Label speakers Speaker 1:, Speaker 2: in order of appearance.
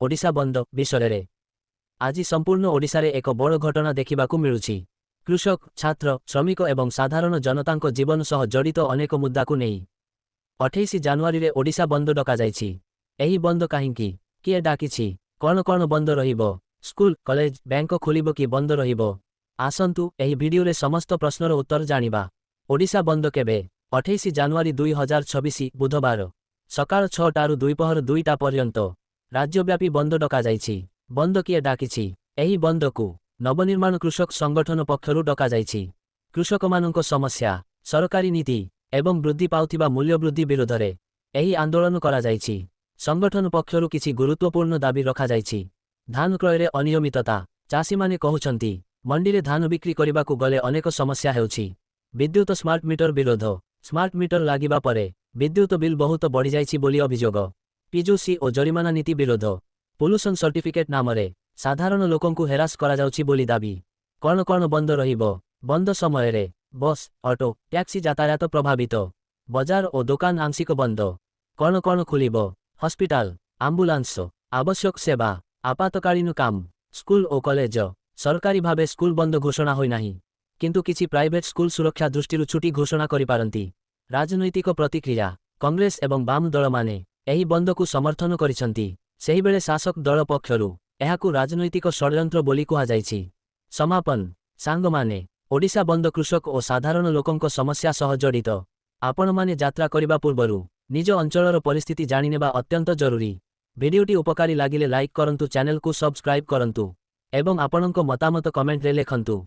Speaker 1: ओडिशा बंद विषय आज संपूर्ण ओडिशा रे एक बड़ घटना देखा मिलुछि। कृषक छात्र श्रमिक एवं साधारण जनता जीवन सह जड़ित अनेक मुद्दा को नहीं 28 जानुआरी रे ओडिशा बंद डका जाइछि। एही बंद काहिंकी किए डाकिछि कौन कौन बंद रहिबो स्कूल कॉलेज बैंक खोलिबो कि बंद रहिबो आसंतु एही वीडियो रे समस्त प्रश्नर उत्तर जानिबा। ओडिशा बंद केबे 28 जानुआरी 2026 बुधवार सकाळ 6 टारू दुपहर 2टा पर्यंत राज्यव्यापी बंद डका जाइछि। बंद किए डाकिछि एही बंद को नवनिर्माण कृषक संगठन पक्षरु डका जाइछि। कृषकमानंको समस्या सरकारी नीति एवं वृद्धि पाउथिबा मूल्य वृद्धि विरोध रे एही आंदोलन करा जाइछि। संगठन पक्षरु किछि गुरुत्वपूर्ण दाबी रखा जाइछि। धान क्रय रे अनियमितता चाषी माने कहउछंती मंडी रे धान बिक्री करबाकू गले अनेक समस्या हेउछि। विद्युत स्मार्ट मीटर विरोध स्मार्ट मीटर लागिबा परे विद्युत बिल बहुत बढ़ी जाइछि बोली अभियोग। पीयूसी और जरिमाना नीति विरोध पोल्यूशन सर्टिफिकेट नामरे साधारण लोकंकु हेरास करा जाउछि बोली दाबी। कौन कौन बंद रहिबो बंद समय रे बस ऑटो टैक्सी यातायात प्रभावित बाजार और दुकान आंशिक बंद। कौन कौन खुलिबो हॉस्पिटल आम्बुलांस आवश्यक सेवा आपातकालीन काम स्कूल और कॉलेज सरकारी भावे स्कूल बंद घोषणा होई नाही किंतु किछि प्राइवेट स्कूल सुरक्षा दृष्टि छुट्टी घोषणा करि पारंती। राजनैतिक प्रतिक्रिया कांग्रेस एवं वाम दल माने एही बंद को समर्थन करिसंती सेही बेले शासक दल पक्षरु एहाकु राजनैतिक षड्यंत्र बोली कुहा जाइछि। समापन सांग माने ओडिशा बंद कृषक और साधारण लोकंक समस्या सह जड़ित। आपण माने यात्रा करिबा पूर्वरु निज अंचलर परिस्थिति जानिनेबा अत्यंत जरूरी। वीडियोटी उपकारी लागिले लाइक करंतु चैनल को सब्सक्राइब करंतु एवं आपणक मतामत कमेंट रे लेखंतु।